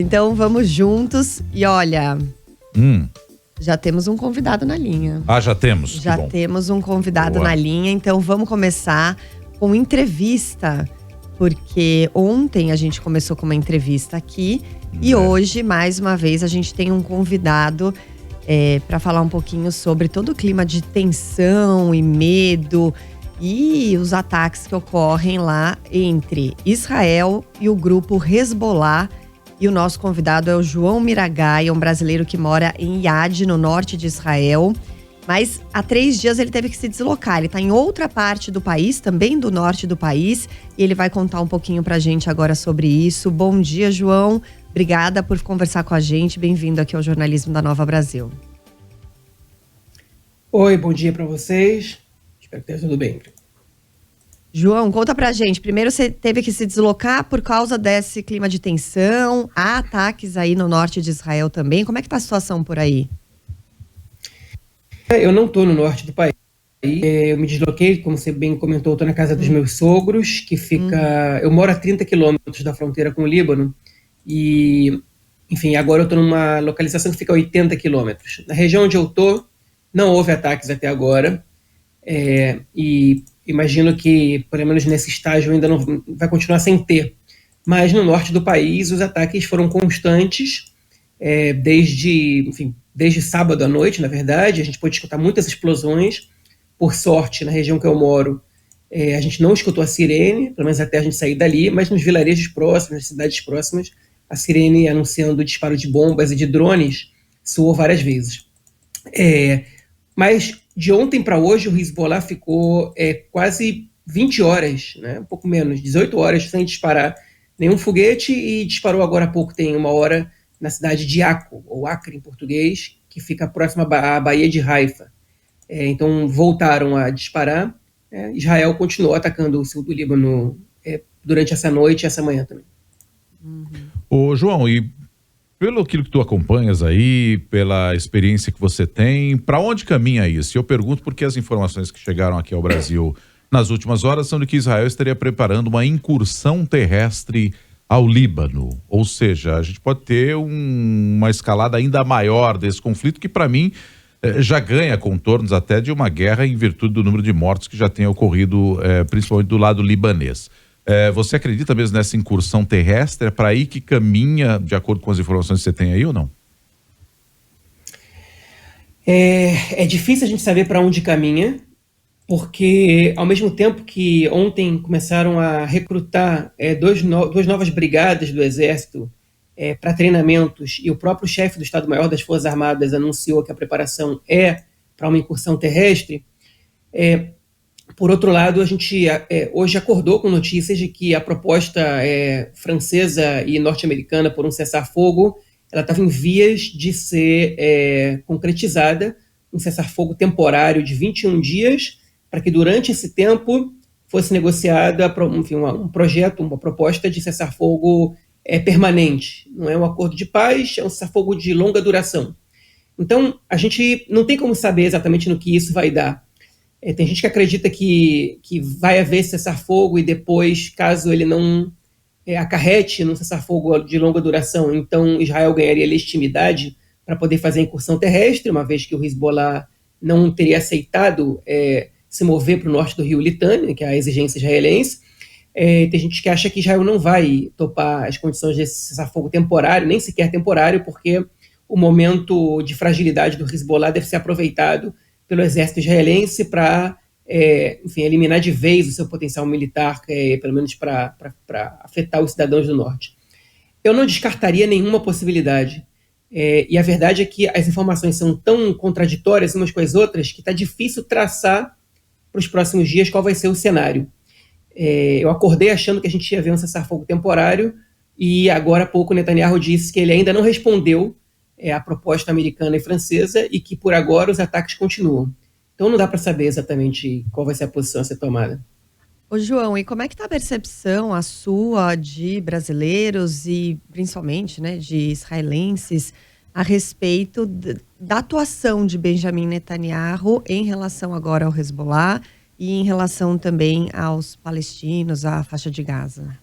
Então vamos juntos e olha, já temos um convidado na linha. Ah, já temos? Já temos um convidado na linha, então vamos começar com entrevista. Porque ontem a gente começou com uma entrevista aqui e hoje, mais uma vez, a gente tem um convidado para falar um pouquinho sobre todo o clima de tensão e medo e os ataques que ocorrem lá entre Israel e o grupo Hezbollah. E o nosso convidado é o João Miragaia, um brasileiro que mora em Iad, no norte de Israel. Mas há 3 dias ele teve que se deslocar. Ele está em outra parte do país, também do norte do país. E ele vai contar um pouquinho pra gente agora sobre isso. Bom dia, João. Obrigada por conversar com a gente. Bem-vindo aqui ao Jornalismo da Nova Brasil. Oi, bom dia para vocês. Espero que esteja tudo bem. João, conta pra gente. Primeiro você teve que se deslocar por causa desse clima de tensão. Há ataques aí no norte de Israel também. Como é que tá a situação por aí? Eu não estou no norte do país. Eu me desloquei, como você bem comentou, estou na casa dos meus sogros, que fica... Eu moro a 30 quilômetros da fronteira com o Líbano. E, enfim, agora eu estou numa localização que fica a 80 quilômetros. Na região onde eu estou, não houve ataques até agora. E imagino que, pelo menos nesse estágio, ainda não vai continuar sem ter. Mas no norte do país, os ataques foram constantes, desde sábado à noite, na verdade. A gente pôde escutar muitas explosões. Por sorte, na região que eu moro, a gente não escutou a sirene, pelo menos até a gente sair dali, mas nos vilarejos próximos, nas cidades próximas, a sirene anunciando o disparo de bombas e de drones soou várias vezes. Mas de ontem para hoje, o Hezbollah ficou quase 20 horas, né, um pouco menos, 18 horas sem disparar nenhum foguete, e disparou agora há pouco, tem 1 hora, na cidade de Akko, ou Acre em português, que fica próxima à Baía de Haifa. Então voltaram a disparar. Israel continuou atacando o sul do Líbano durante essa noite e essa manhã também. Ô, João, e pelo aquilo que tu acompanhas aí, pela experiência que você tem, para onde caminha isso? Eu pergunto porque as informações que chegaram aqui ao Brasil nas últimas horas são de que Israel estaria preparando uma incursão terrestre ao Líbano. Ou seja, a gente pode ter uma escalada ainda maior desse conflito, que para mim já ganha contornos até de uma guerra em virtude do número de mortos que já tem ocorrido, principalmente do lado libanês. Você acredita mesmo nessa incursão terrestre? É para aí que caminha, de acordo com as informações que você tem aí, ou não? É difícil a gente saber para onde caminha, porque ao mesmo tempo que ontem começaram a recrutar duas novas brigadas do Exército para treinamentos, e o próprio chefe do Estado-Maior das Forças Armadas anunciou que a preparação é para uma incursão terrestre. Por outro lado, a gente hoje acordou com notícias de que a proposta francesa e norte-americana por um cessar-fogo, ela estava em vias de ser concretizada, um cessar-fogo temporário de 21 dias, para que durante esse tempo fosse negociada um projeto, uma proposta de cessar-fogo permanente. Não é um acordo de paz, é um cessar-fogo de longa duração. Então, a gente não tem como saber exatamente no que isso vai dar. Tem gente que acredita que vai haver cessar-fogo e depois, caso ele não acarrete num cessar-fogo de longa duração, então Israel ganharia legitimidade para poder fazer a incursão terrestre, uma vez que o Hezbollah não teria aceitado se mover para o norte do rio Litânia, que é a exigência israelense. Tem gente que acha que Israel não vai topar as condições desse cessar-fogo temporário, nem sequer temporário, porque o momento de fragilidade do Hezbollah deve ser aproveitado pelo exército israelense para, eliminar de vez o seu potencial militar, pelo menos para afetar os cidadãos do norte. Eu não descartaria nenhuma possibilidade. E a verdade é que as informações são tão contraditórias umas com as outras que está difícil traçar para os próximos dias qual vai ser o cenário. Eu acordei achando que a gente ia ver um cessar-fogo temporário, e agora há pouco Netanyahu disse que ele ainda não respondeu à proposta americana e francesa, e que por agora os ataques continuam. Então não dá para saber exatamente qual vai ser a posição a ser tomada. Ô João, e como é que está a percepção, a sua, de brasileiros e principalmente, né, de israelenses a respeito da atuação de Benjamin Netanyahu em relação agora ao Hezbollah e em relação também aos palestinos, à faixa de Gaza?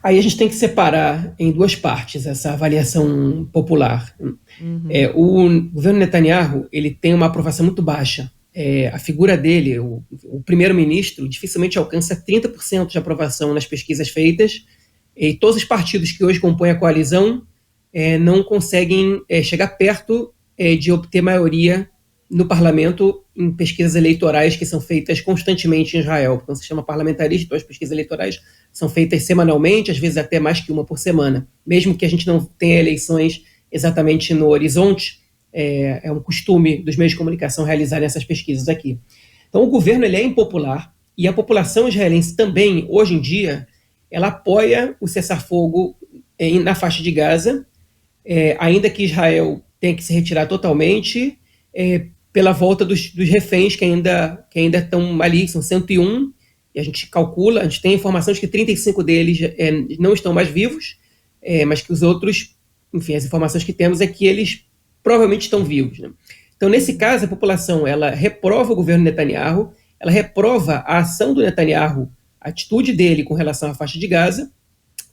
Aí a gente tem que separar em duas partes essa avaliação popular. O governo Netanyahu, ele tem uma aprovação muito baixa. A figura dele, o primeiro-ministro, dificilmente alcança 30% de aprovação nas pesquisas feitas, e todos os partidos que hoje compõem a coalizão não conseguem chegar perto de obter maioria no parlamento em pesquisas eleitorais que são feitas constantemente em Israel, porque se chama parlamentarista, então as pesquisas eleitorais são feitas semanalmente, às vezes até mais que uma por semana. Mesmo que a gente não tenha eleições exatamente no horizonte, é um costume dos meios de comunicação realizarem essas pesquisas aqui. Então o governo ele é impopular, e a população israelense também, hoje em dia, ela apoia o cessar-fogo na faixa de Gaza, ainda que Israel tenha que se retirar totalmente, pela volta dos reféns que ainda estão ali, são 101, e a gente calcula, a gente tem informações que 35 deles não estão mais vivos, mas que os outros, enfim, as informações que temos é que eles provavelmente estão vivos, né? Então, nesse caso, a população, ela reprova o governo Netanyahu, ela reprova a ação do Netanyahu, a atitude dele com relação à faixa de Gaza,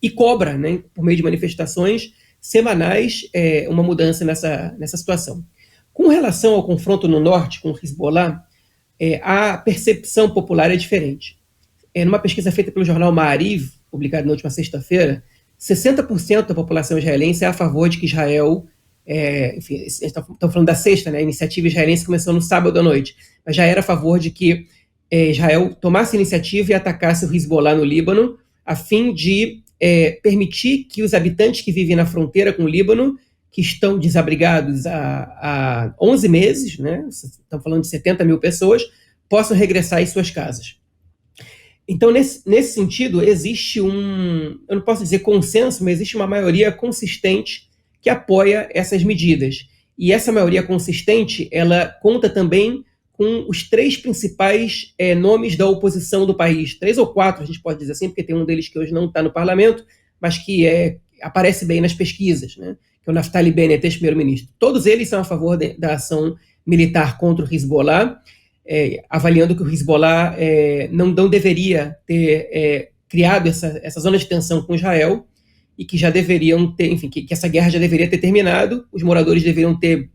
e cobra, né, por meio de manifestações semanais, uma mudança nessa situação. Com relação ao confronto no norte com o Hezbollah, a percepção popular é diferente. Numa pesquisa feita pelo jornal Maariv, publicada na última sexta-feira, 60% da população israelense é a favor de que Israel, enfim, estamos falando da sexta, né, a iniciativa israelense começou no sábado à noite, mas já era a favor de que Israel tomasse a iniciativa e atacasse o Hezbollah no Líbano, a fim de permitir que os habitantes que vivem na fronteira com o Líbano, que estão desabrigados há 11 meses, né, estamos falando de 70 mil pessoas, possam regressar às suas casas. Então, nesse sentido, existe eu não posso dizer consenso, mas existe uma maioria consistente que apoia essas medidas. E essa maioria consistente, ela conta também com os 3 principais nomes da oposição do país. 3 ou 4, a gente pode dizer assim, porque tem um deles que hoje não está no parlamento, mas que aparece bem nas pesquisas, né? Que é o Naftali Bennett, ex-primeiro-ministro. Todos eles são a favor da ação militar contra o Hezbollah, avaliando que o Hezbollah não deveria ter criado essa zona de tensão com Israel, e que já deveriam ter, enfim, que essa guerra já deveria ter terminado, os moradores deveriam ter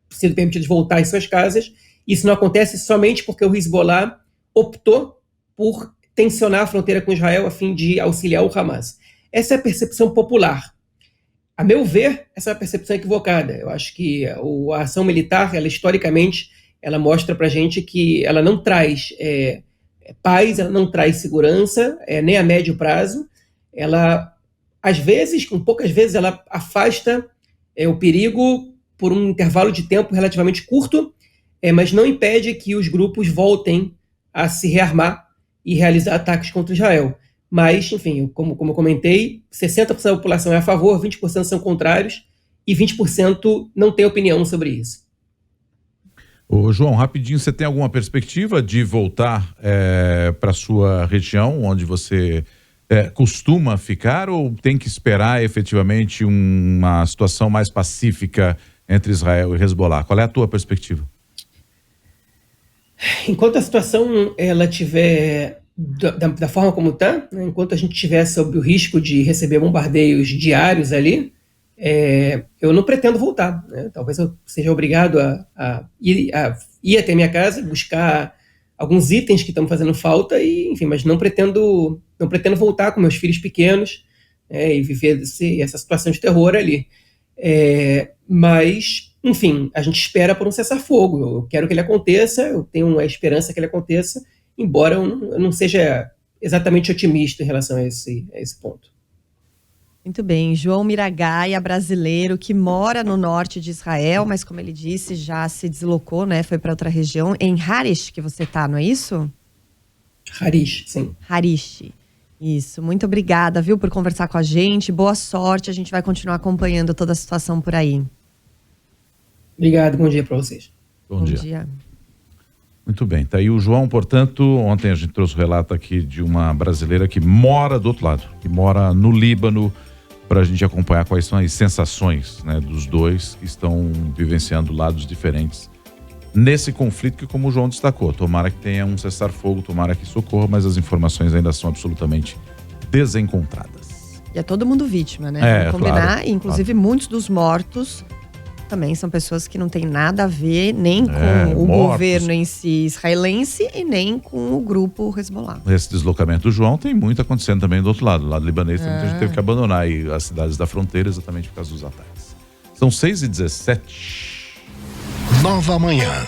sido permitidos voltar às suas casas. Isso não acontece somente porque o Hezbollah optou por tensionar a fronteira com Israel a fim de auxiliar o Hamas. Essa é a percepção popular. A meu ver, essa é uma percepção equivocada. Eu acho que a ação militar, ela historicamente, ela mostra pra gente que ela não traz paz, ela não traz segurança, nem a médio prazo. Ela, às vezes, com poucas vezes, ela afasta o perigo por um intervalo de tempo relativamente curto, mas não impede que os grupos voltem a se rearmar e realizar ataques contra Israel. Mas, enfim, como eu comentei, 60% da população é a favor, 20% são contrários e 20% não tem opinião sobre isso. Ô, João, rapidinho, você tem alguma perspectiva de voltar para a sua região, onde você costuma ficar, ou tem que esperar efetivamente uma situação mais pacífica entre Israel e Hezbollah? Qual é a tua perspectiva? Enquanto a situação ela tiver da forma como está, né, enquanto a gente estiver sob o risco de receber bombardeios diários ali, eu não pretendo voltar, né? Talvez eu seja obrigado a ir até minha casa, buscar alguns itens que estão fazendo falta, enfim, mas não pretendo voltar com meus filhos pequenos e viver essa situação de terror ali. Mas, enfim, a gente espera por um cessar-fogo. Eu quero que ele aconteça, eu tenho a esperança que ele aconteça, embora eu não seja exatamente otimista em relação a esse ponto. Muito bem. João Miragaia, brasileiro que mora no norte de Israel, mas como ele disse, já se deslocou, né? Foi para outra região. Em Harish que você tá, não é isso? Harish, sim. Harish. Isso. Muito obrigada, viu, por conversar com a gente. Boa sorte. A gente vai continuar acompanhando toda a situação por aí. Obrigado. Bom dia para vocês. Bom dia. Muito bem, tá aí o João, portanto, ontem a gente trouxe o relato aqui de uma brasileira que mora do outro lado, que mora no Líbano, para a gente acompanhar quais são as sensações, né, dos dois que estão vivenciando lados diferentes nesse conflito que, como o João destacou, tomara que tenha um cessar-fogo, tomara que socorra, mas as informações ainda são absolutamente desencontradas. E é todo mundo vítima, né? Vamos combinar. Claro, Inclusive, muitos dos mortos também são pessoas que não têm nada a ver nem com o governo em si israelense e nem com o grupo Hezbollah. Esse deslocamento do João tem muito acontecendo também do outro lado. Do lado libanês, tem muita gente teve que abandonar aí as cidades da fronteira exatamente por causa dos ataques. São 6h17. Nova Manhã.